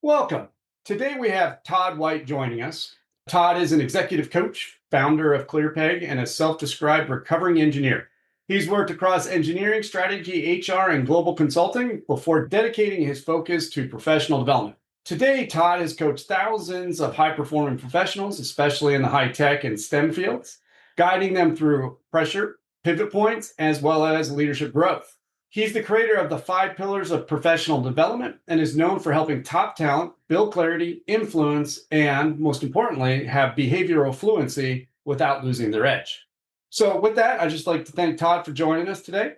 Welcome. Today we have Todd White joining us. Todd is an executive coach, founder of ClearPeg, and a self described recovering engineer. He's worked across engineering, strategy, HR, and global consulting before dedicating his focus to professional development. Today, Todd has coached thousands of high performing professionals, especially in the high tech and STEM fields, guiding them through pressure, pivot points, as well as leadership growth. He's the creator of the 5 pillars of professional development and is known for helping top talent build clarity, influence, and most importantly, have behavioral fluency without losing their edge. So, with that, I'd just like to thank Todd for joining us today.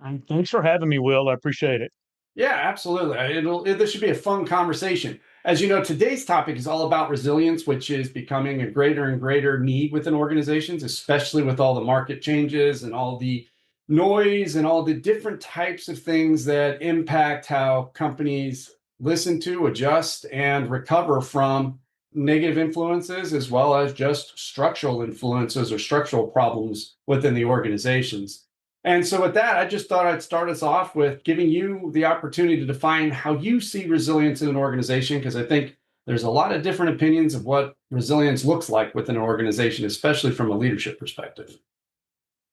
And thanks for having me, Will. I appreciate it. Yeah, absolutely. This should be a fun conversation. As you know, today's topic is all about resilience, which is becoming a greater and greater need within organizations, especially with all the market changes and all the noise and all the different types of things that impact how companies listen to, adjust, and recover from negative influences, as well as just structural influences or structural problems within the organizations. And so, with that, I just thought I'd start us off with giving you the opportunity to define how you see resilience in an organization, because I think there's a lot of different opinions of what resilience looks like within an organization, especially from a leadership perspective.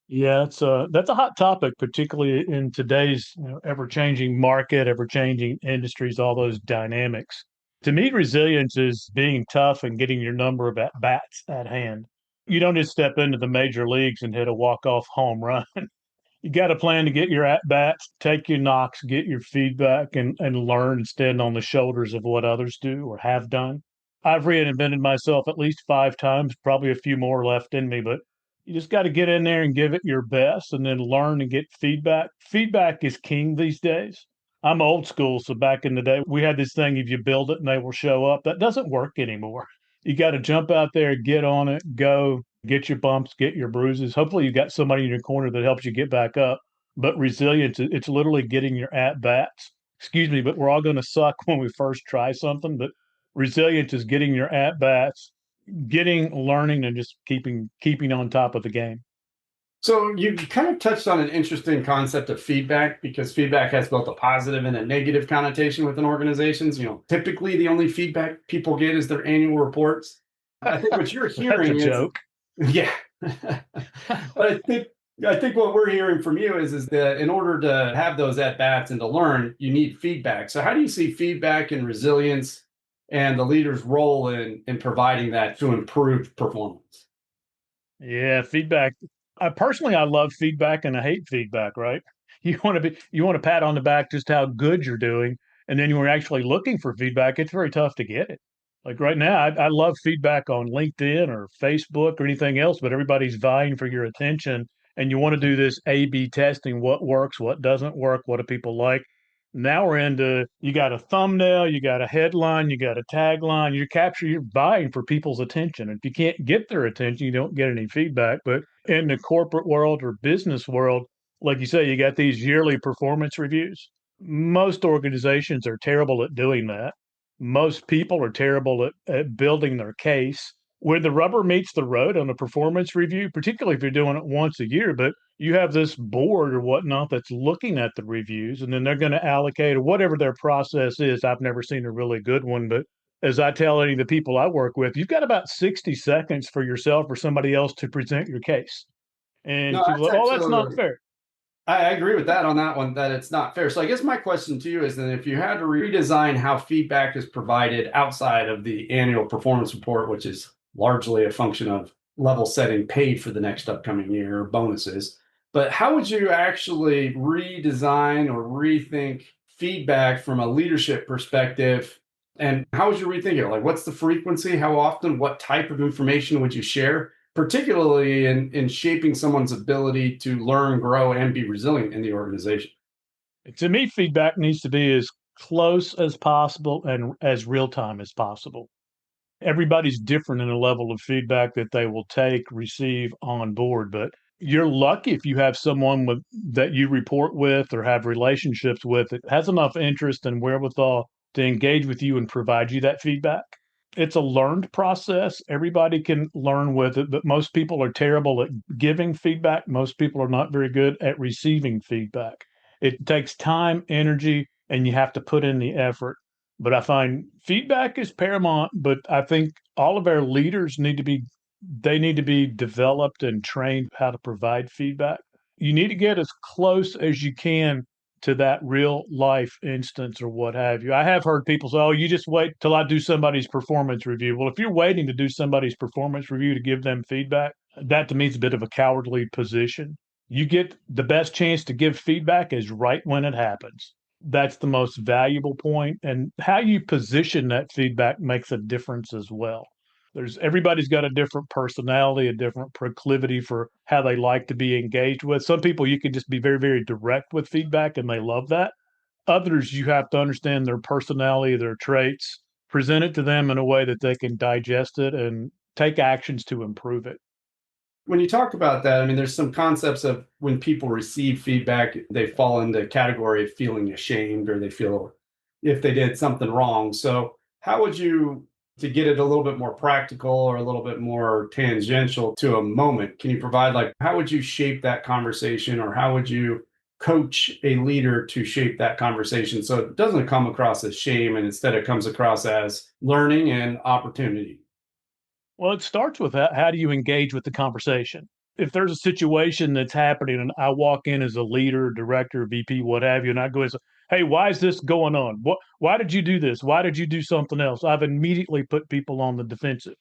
Yeah, that's a hot topic, particularly in today's ever-changing market, ever-changing industries, all those dynamics. To me, resilience is being tough and getting your number of at bats at hand. You don't just step into the major leagues and hit a walk-off home run. You got to plan to get your at bats, take your knocks, get your feedback, and learn and stand on the shoulders of what others do or have done. I've reinvented myself at least 5 times, probably a few more left in me, but you just got to get in there and give it your best and then learn and get feedback. Feedback is king these days. I'm old school, so back in the day, we had this thing if you build it and they will show up. That doesn't work anymore. You got to jump out there, get on it, go, get your bumps, get your bruises. Hopefully, you got somebody in your corner that helps you get back up. But resilience, it's literally getting your at bats. Excuse me, but we're all going to suck when we first try something. But resilience is getting your at bats, getting, learning, and just keeping on top of the game. So, you kind of touched on an interesting concept of feedback because feedback has both a positive and a negative connotation within organizations. Typically the only feedback people get is their annual reports. I think what you're That's a hearing is, joke. yeah. But I think what we're hearing from you is that in order to have those at bats and to learn, you need feedback. So how do you see feedback and resilience and the leader's role in providing that to improve performance? Yeah, feedback. I love feedback and I hate feedback, right? You want to pat on the back just how good you're doing, and then when you're actually looking for feedback, it's very tough to get it. Like right now, I love feedback on LinkedIn or Facebook or anything else, but everybody's vying for your attention, and you want to do this A/B testing: what works, what doesn't work, what do people like. Now we're into you got a thumbnail, you got a headline, you got a tagline, you're buying for people's attention. If you can't get their attention, you don't get any feedback. But in the corporate world or business world, like you say, you got these yearly performance reviews. Most organizations are terrible at doing that. Most people are terrible at building their case. Where the rubber meets the road on a performance review, particularly if you're doing it once a year, but you have this board or whatnot that's looking at the reviews, and then they're going to allocate or whatever their process is. I've never seen a really good one, but as I tell any of the people I work with, you've got about 60 seconds for yourself or somebody else to present your case. And No, people that's go, oh, that's not absolutely. fair. I agree with that on that one, that it's not fair. So I guess my question to you is that if you had to redesign how feedback is provided outside of the annual performance report, which is largely a function of level setting paid for the next upcoming year or bonuses, but how would you actually redesign or rethink feedback from a leadership perspective? And how would you rethink it? Like, what's the frequency? How often? What type of information would you share? Particularly in shaping someone's ability to learn, grow, and be resilient in the organization. To me, feedback needs to be as close as possible and as real time as possible. Everybody's different in the level of feedback that they will take, receive on board, but you're lucky if you have someone that you report with or have relationships with that has enough interest and wherewithal to engage with you and provide you that feedback. It's a learned process. Everybody can learn with it, but most people are terrible at giving feedback. Most people are not very good at receiving feedback. It takes time, energy, and you have to put in the effort. But I find feedback is paramount, but I think all of our leaders need to be developed and trained how to provide feedback. You need to get as close as you can to that real life instance or what have you. I have heard people say, "Oh, you just wait till I do somebody's performance review." Well, if you're waiting to do somebody's performance review to give them feedback, that to me is a bit of a cowardly position. You get the best chance to give feedback is right when it happens. That's the most valuable point, and how you position that feedback makes a difference as well. There's everybody's got a different personality, a different proclivity for how they like to be engaged with. Some people you can just be very, very direct with feedback and they love that. Others, you have to understand their personality, their traits, present it to them in a way that they can digest it and take actions to improve it. When you talk about that, I mean, there's some concepts of when people receive feedback, they fall into the category of feeling ashamed or they feel if they did something wrong. So, how would you, to get it a little bit more practical or a little bit more tangential to a moment, can you provide like, how would you shape that conversation or how would you coach a leader to shape that conversation so it doesn't come across as shame and instead it comes across as learning and opportunity? Well, it starts with how do you engage with the conversation? If there's a situation that's happening and I walk in as a leader, director, VP, what have you, and I go and say, "Hey, why is this going on? Why did you do this? Why did you do something else?" I've immediately put people on the defensive.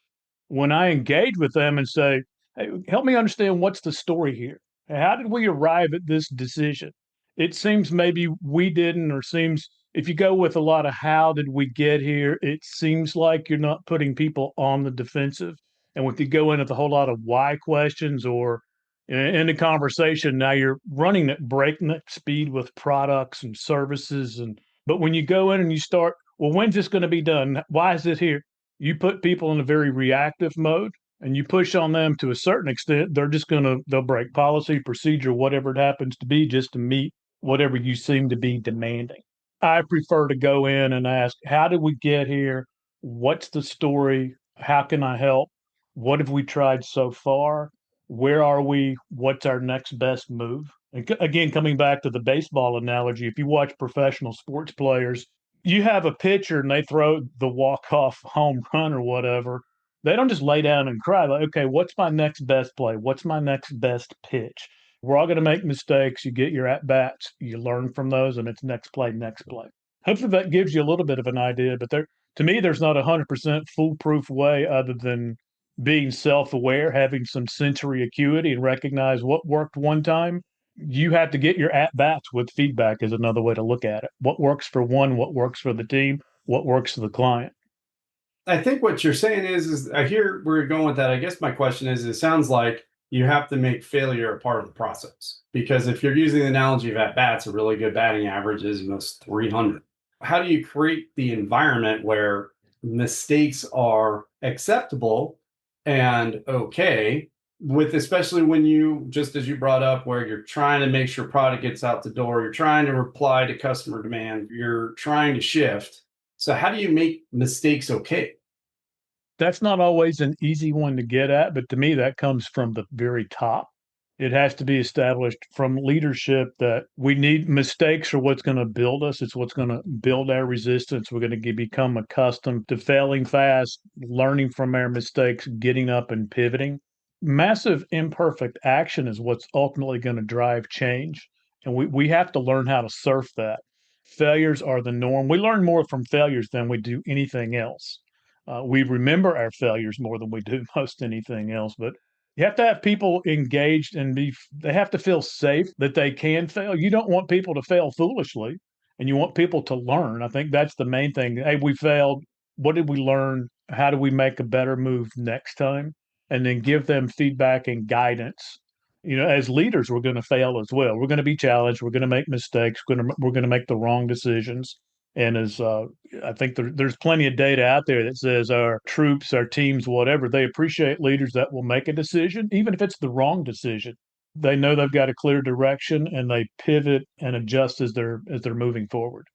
When I engage with them and say, "Hey, help me understand what's the story here? How did we arrive at this decision? It seems maybe we didn't, or seems if you go with a lot of how did we get here, it seems like you're not putting people on the defensive. And if you go in with a whole lot of why questions or in the conversation, now you're running at breakneck speed with products and services. But when you go in and you start, well, when's this going to be done? Why is it here? You put people in a very reactive mode and you push on them to a certain extent, they'll break policy, procedure, whatever it happens to be, just to meet whatever you seem to be demanding. I prefer to go in and ask, how did we get here? What's the story? How can I help? What have we tried so far? Where are we? What's our next best move? And again, coming back to the baseball analogy, if you watch professional sports players, you have a pitcher and they throw the walk-off home run or whatever. They don't just lay down and cry like, okay, what's my next best play? What's my next best pitch? We're all going to make mistakes. You get your at bats, you learn from those, and it's next play, next play. Hopefully, that gives you a little bit of an idea. But to me, there's not 100% foolproof way other than being self-aware, having some sensory acuity, and recognize what worked one time. You have to get your at bats with feedback. Is another way to look at it. What works for one? What works for the team? What works for the client? I think what you're saying is I hear where you're going with that. I guess my question is, it sounds like you have to make failure a part of the process because if you're using the analogy of at bats, a really good batting average is 300. How do you create the environment where mistakes are acceptable and okay? With especially when you, just as you brought up, where you're trying to make sure product gets out the door, you're trying to reply to customer demand, you're trying to shift. So how do you make mistakes okay? That's not always an easy one to get at, but to me, that comes from the very top. It has to be established from leadership that we need mistakes are what's going to build us. It's what's going to build our resistance. We're going to become accustomed to failing fast, learning from our mistakes, getting up and pivoting. Massive imperfect action is what's ultimately going to drive change. And we have to learn how to surf that. Failures are the norm. We learn more from failures than we do anything else. We remember our failures more than we do most anything else. But you have to have people engaged and they have to feel safe that they can fail. You don't want people to fail foolishly and you want people to learn. I think that's the main thing. Hey, we failed. What did we learn? How do we make a better move next time? And then give them feedback and guidance. As leaders, we're going to fail as well. We're going to be challenged. We're going to make mistakes. We're going to make the wrong decisions. And as I think there's plenty of data out there that says our troops, our teams, whatever, they appreciate leaders that will make a decision, even if it's the wrong decision. They know they've got a clear direction and they pivot and adjust as they're moving forward.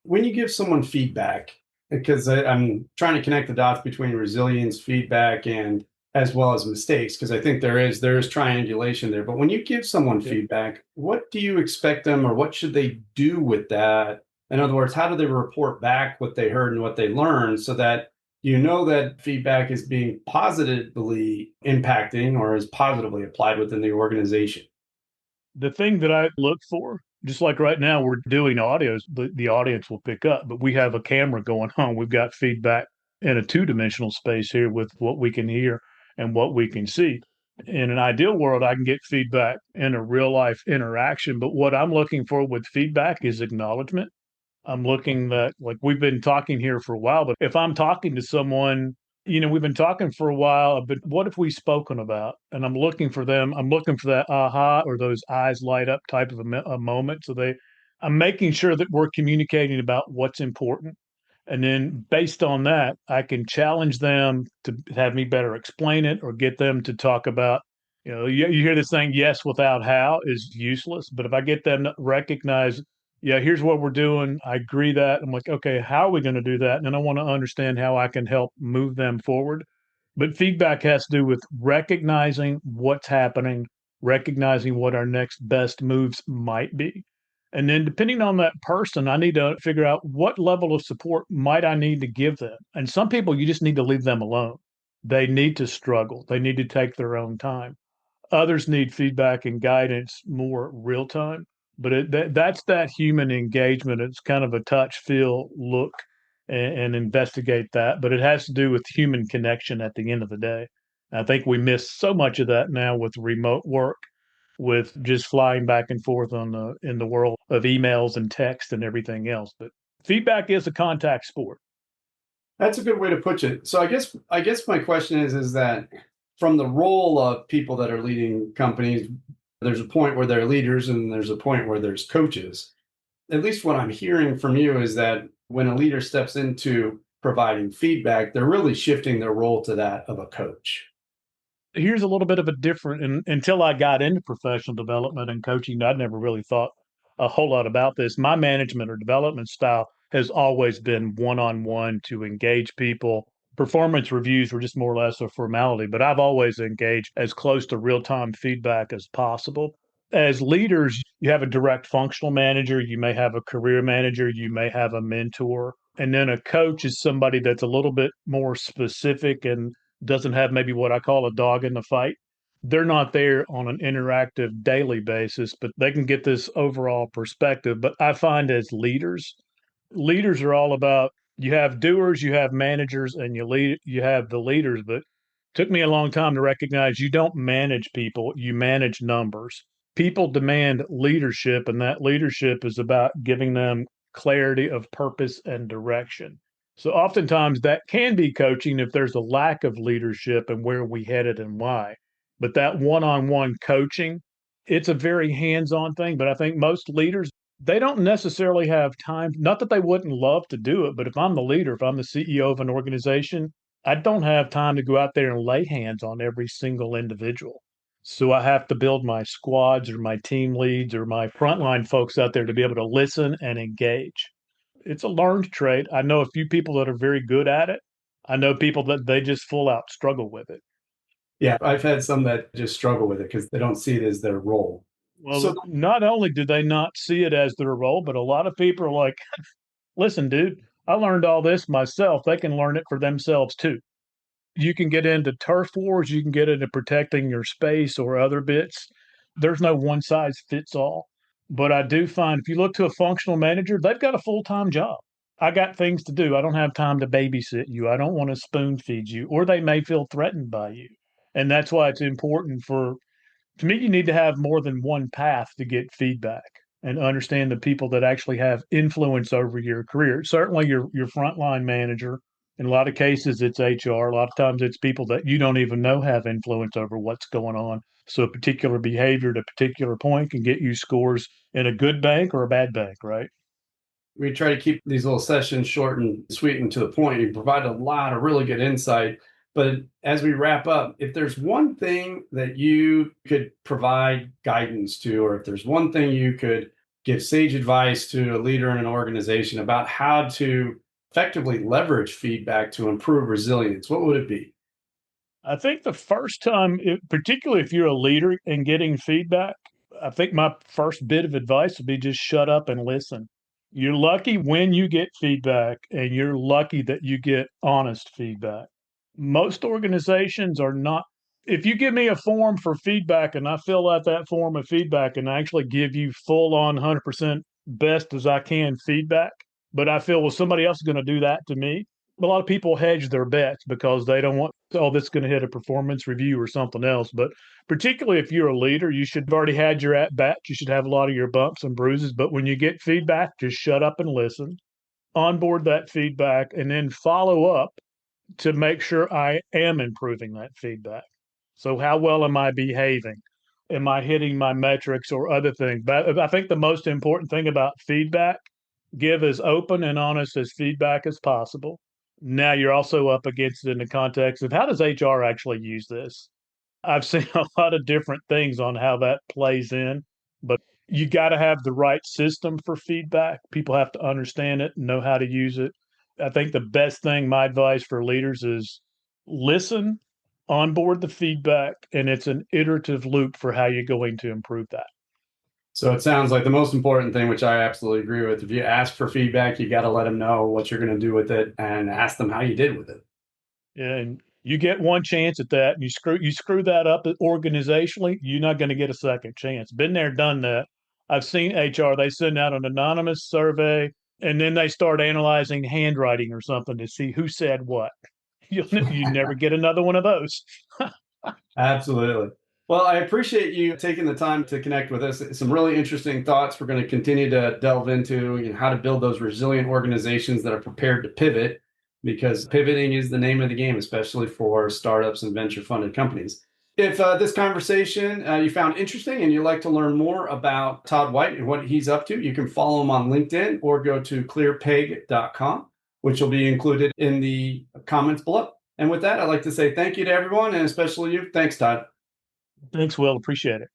When you give someone feedback, because I'm trying to connect the dots between resilience, feedback, and as well as mistakes, because I think there is triangulation there. But when you give someone Yep. feedback, what do you expect them, or what should they do with that? In other words, how do they report back what they heard and what they learned so that you know that feedback is being positively impacting or is positively applied within the organization? The thing that I look for, just like right now, we're doing audios, the audience will pick up, but we have a camera going on. We've got feedback in a two-dimensional space here with what we can hear and what we can see. In an ideal world, I can get feedback in a real life interaction, but what I'm looking for with feedback is acknowledgement. I'm looking that like we've been talking here for a while, but if I'm talking to someone, we've been talking for a while, but what have we spoken about? And I'm looking for them. I'm looking for that aha or those eyes light up type of a moment. I'm making sure that we're communicating about what's important. And then based on that, I can challenge them to have me better explain it or get them to talk about, you hear this thing, yes, without how is useless. But if I get them to recognize, yeah, here's what we're doing. I agree that. I'm like, okay, how are we going to do that? And then I want to understand how I can help move them forward. But feedback has to do with recognizing what's happening, recognizing what our next best moves might be. And then depending on that person, I need to figure out what level of support might I need to give them. And some people, you just need to leave them alone. They need to struggle. They need to take their own time. Others need feedback and guidance more real time, but that's that human engagement. It's kind of a touch, feel, look, and investigate that. But it has to do with human connection at the end of the day. I think we miss so much of that now with remote work, with just flying back and forth in the world of emails and text and everything else. But feedback is a contact sport. That's a good way to put it. So I guess my question is that from the role of people that are leading companies, there's a point where they're leaders and there's a point where there's coaches. At least what I'm hearing from you is that when a leader steps into providing feedback, they're really shifting their role to that of a coach. Here's a little bit of a different and until I got into professional development and coaching, I'd never really thought a whole lot about this. My management or development style has always been one-on-one to engage people. Performance reviews were just more or less a formality, but I've always engaged as close to real-time feedback as possible. As leaders, you have a direct functional manager, you may have a career manager, you may have a mentor, and then a coach is somebody that's a little bit more specific and doesn't have maybe what I call a dog in the fight. They're not there on an interactive daily basis, but they can get this overall perspective. But I find as leaders are all about you have doers, you have managers, and you have the leaders. But it took me a long time to recognize you don't manage people, you manage numbers. People demand leadership, and that leadership is about giving them clarity of purpose and direction. So oftentimes that can be coaching if there's a lack of leadership and where we headed and why. But that one-on-one coaching, it's a very hands-on thing. But I think most leaders, they don't necessarily have time, not that they wouldn't love to do it, but if I'm the leader, if I'm the CEO of an organization, I don't have time to go out there and lay hands on every single individual. So I have to build my squads or my team leads or my frontline folks out there to be able to listen and engage. It's a learned trait. I know a few people that are very good at it. I know people that they just full out struggle with it. Yeah, I've had some that just struggle with it because they don't see it as their role. So Well, not only do they not see it as their role, but a lot of people are like, listen, dude, I learned all this myself. They can learn it for themselves too. You can get into turf wars, you can get into protecting your space or other bits. There's no one size fits all. But I do find if you look to a functional manager, they've got a full time job. I got things to do. I don't have time to babysit you. I don't want to spoon feed you, or they may feel threatened by you. And that's why it's important to me, you need to have more than one path to get feedback and understand the people that actually have influence over your career. Certainly, your frontline manager. In a lot of cases, it's HR. A lot of times, it's people that you don't even know have influence over what's going on. So, a particular behavior at a particular point can get you scores in a good bank or a bad bank, right? we try to keep these little sessions short and sweet and to the point. You provide a lot of really good insight. But as we wrap up, if there's one thing that you could provide guidance to, or if there's one thing you could give sage advice to a leader in an organization about how to effectively leverage feedback to improve resilience, what would it be? I think the first time, particularly if you're a leader and getting feedback, I think my first bit of advice would be just shut up and listen. You're lucky when you get feedback, and you're lucky that you get honest feedback. Most organizations are not. If you give me a form for feedback and I fill out that form of feedback and I actually give you full on 100% best as I can feedback, but I feel, well, somebody else is going to do that to me. A lot of people hedge their bets because they don't want, oh, this is going to hit a performance review or something else. But particularly if you're a leader, you should have already had your at bat. You should have a lot of your bumps and bruises. But when you get feedback, just shut up and listen, onboard that feedback, and then follow up to make sure I am improving that feedback. So, how well am I behaving? Am I hitting my metrics or other things? But I think the most important thing about feedback, give as open and honest as feedback as possible. Now you're also up against it in the context of how does HR actually use this? I've seen a lot of different things on how that plays in, but you got to have the right system for feedback. People have to understand it, know how to use it. I think the best thing, my advice for leaders is listen, onboard the feedback, and it's an iterative loop for how you're going to improve that. So it sounds like the most important thing, which I absolutely agree with, if you ask for feedback, you got to let them know what you're going to do with it and ask them how you did with it. And you get one chance at that, and you screw that up organizationally, you're not going to get a second chance. Been there, done that. I've seen HR, they send out an anonymous survey, and then they start analyzing handwriting or something to see who said what. You never get another one of those. Absolutely. Well, I appreciate you taking the time to connect with us. Some really interesting thoughts. We're going to continue to delve into, how to build those resilient organizations that are prepared to pivot, because pivoting is the name of the game, especially for startups and venture funded companies. If this conversation you found interesting and you'd like to learn more about Todd White and what he's up to, you can follow him on LinkedIn or go to clearpeg.com, which will be included in the comments below. And with that, I'd like to say thank you to everyone, and especially you. Thanks, Todd. Thanks, Will. Appreciate it.